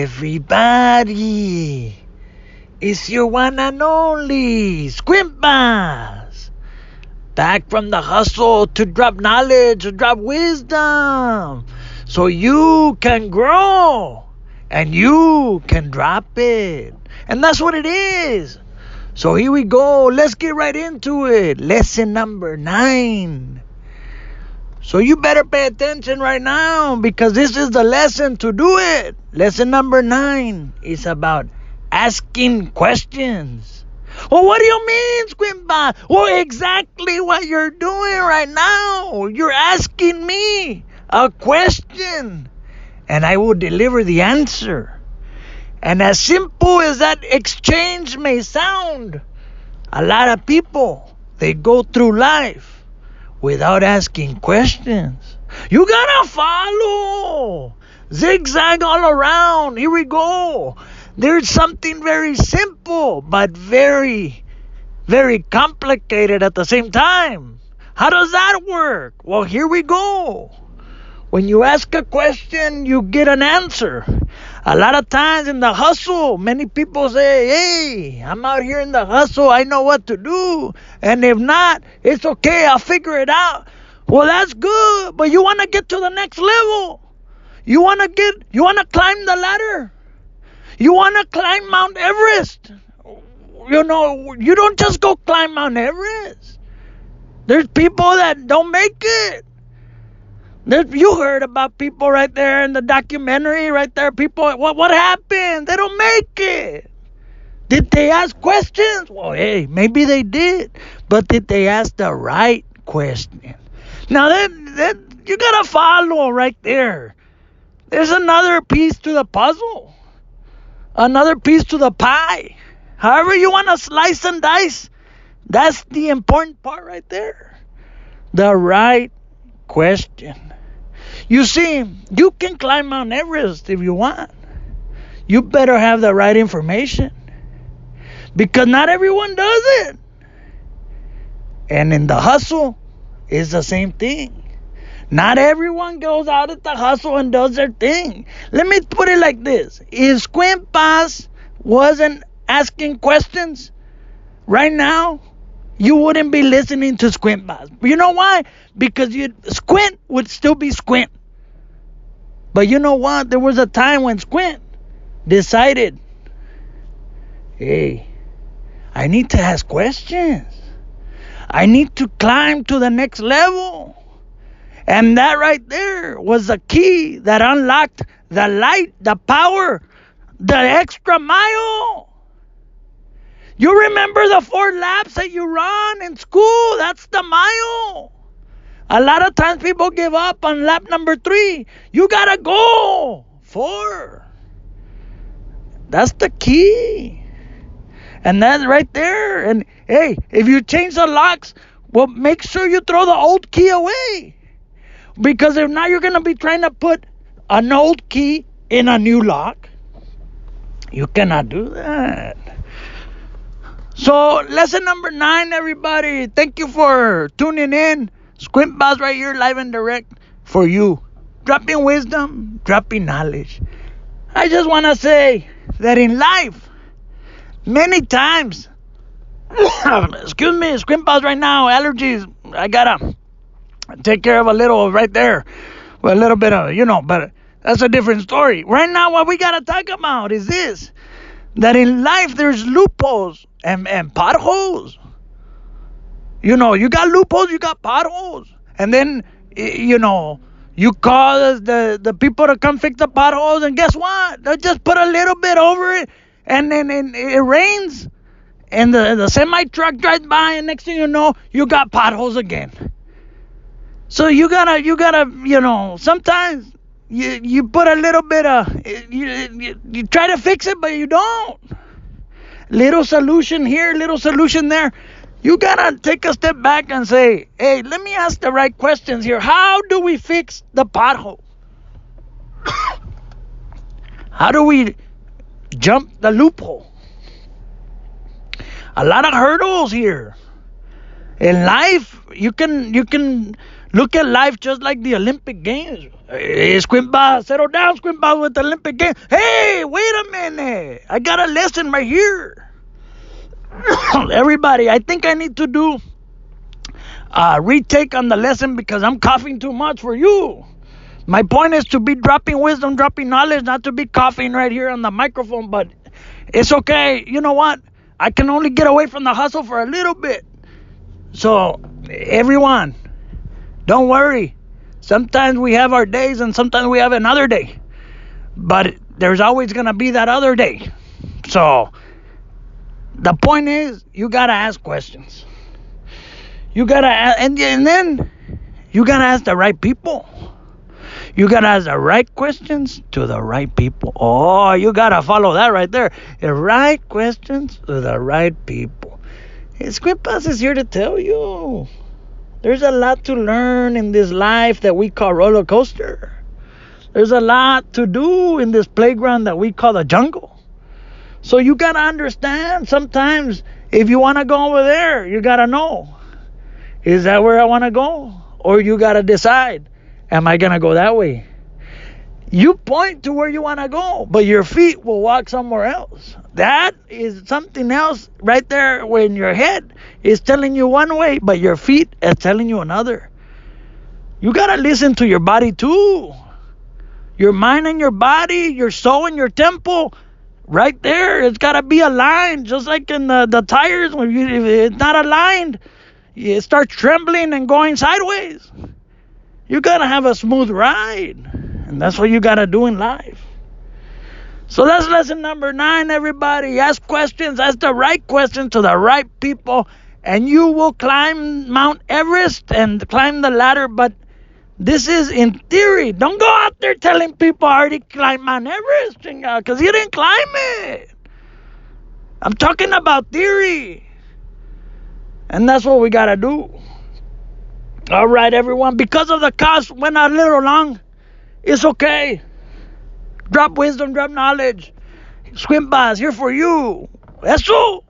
Everybody, it's your one and only Squint, back from the hustle to drop knowledge, to drop wisdom, so you can grow and you can drop it. And that's what it is. So here we go. Let's get right into it. Lesson number 9. So you better pay attention right now, because this is the lesson to do it. Lesson number 9 is about asking questions. Well, what do you mean, Squintbot? Well, exactly what you're doing right now. You're asking me a question, and I will deliver the answer. And as simple as that exchange may sound, a lot of people, they go through life without asking questions. You gotta follow. Zigzag all around. Here we go. There's something very simple, but very, very complicated at the same time. How does that work? Well, here we go. When you ask a question, you get an answer. A lot of times in the hustle, many people say, hey, I'm out here in the hustle, I know what to do. And if not, it's okay, I'll figure it out. Well, that's good, but you want to get to the next level. You want to climb the ladder. You want to climb Mount Everest. You know, you don't just go climb Mount Everest. There's people that don't make it. You heard about people right there in the documentary, right there. People, what happened? They don't make it. Did they ask questions? Well, hey, maybe they did. But did they ask the right question? Now, then you got to follow right there. There's another piece to the puzzle. Another piece to the pie. However you want to slice and dice, that's the important part right there. The right question. You see, you can climb Mount Everest if you want. You better have the right information, because not everyone does it. And in the hustle, it's the same thing. Not everyone goes out at the hustle and does their thing. Let me put it like this. If Squint wasn't asking questions right now, you wouldn't be listening to Squint. You know why? Because Squint would still be Squint. But you know what? There was a time when Squint decided, hey, I need to ask questions. I need to climb to the next level. And that right there was the key that unlocked the light, the power, the extra mile. You remember the 4 laps that you run in school? That's the mile. A lot of times people give up on lap number 3. You gotta go 4. That's the key. And that's right there. And hey, if you change the locks, well, make sure you throw the old key away. Because if not, you're gonna be trying to put an old key in a new lock. You cannot do that. So, lesson number 9, everybody. Thank you for tuning in. Squint right here, live and direct for you. Dropping wisdom, dropping knowledge. I just want to say that in life, many times, excuse me, Squint right now, allergies. I gotta take care of a little right there. Well, a little bit of, but that's a different story. Right now, what we gotta talk about is this. That in life, there's loopholes and potholes. You got loopholes, you got potholes. And then, you call the people to come fix the potholes, and guess what? They'll just put a little bit over it, and then it rains, and the semi-truck drives by, and next thing you know, you got potholes again. So you gotta, sometimes you put a little bit of, you try to fix it, but you don't. Little solution here, little solution there. You gotta take a step back and say, hey, let me ask the right questions here. How do we fix the pothole? How do we jump the loophole? A lot of hurdles here. In life, you can look at life just like the Olympic Games. Hey, Squint Boss, settle down, Squint Boss, with the Olympic Games. Hey, wait a minute. I got a lesson right here. Everybody, I think I need to do a retake on the lesson because I'm coughing too much for you. My point is to be dropping wisdom, dropping knowledge, not to be coughing right here on the microphone, but it's okay. You know what? I can only get away from the hustle for a little bit. So, everyone, don't worry. Sometimes we have our days and sometimes we have another day. But there's always going to be that other day. So, the point is, you got to ask questions. You got to ask, and then you got to ask the right people. You got to ask the right questions to the right people. Oh, you got to follow that right there. The right questions to the right people. Squint Pass is here to tell you. There's a lot to learn in this life that we call roller coaster. There's a lot to do in this playground that we call the jungle. So you got to understand, sometimes if you want to go over there, you got to know, is that where I want to go? Or you got to decide, am I going to go that way? You point to where you want to go, but your feet will walk somewhere else. That is something else right there when your head is telling you one way, but your feet are telling you another. You got to listen to your body too. Your mind and your body, your soul and your temple, right there, it's got to be aligned. Just like in the tires, when if it's not aligned, it starts trembling and going sideways. You got to have a smooth ride. And that's what you got to do in life. So that's lesson number 9, everybody. Ask questions. Ask the right questions to the right people. And you will climb Mount Everest and climb the ladder. But this is in theory. Don't go out there telling people I already climbed Mount Everest. Because you didn't climb it. I'm talking about theory. And that's what we got to do. All right, everyone. Because of the cost went a little long. It's okay. Drop wisdom, drop knowledge. Squint Boss here for you. Eso.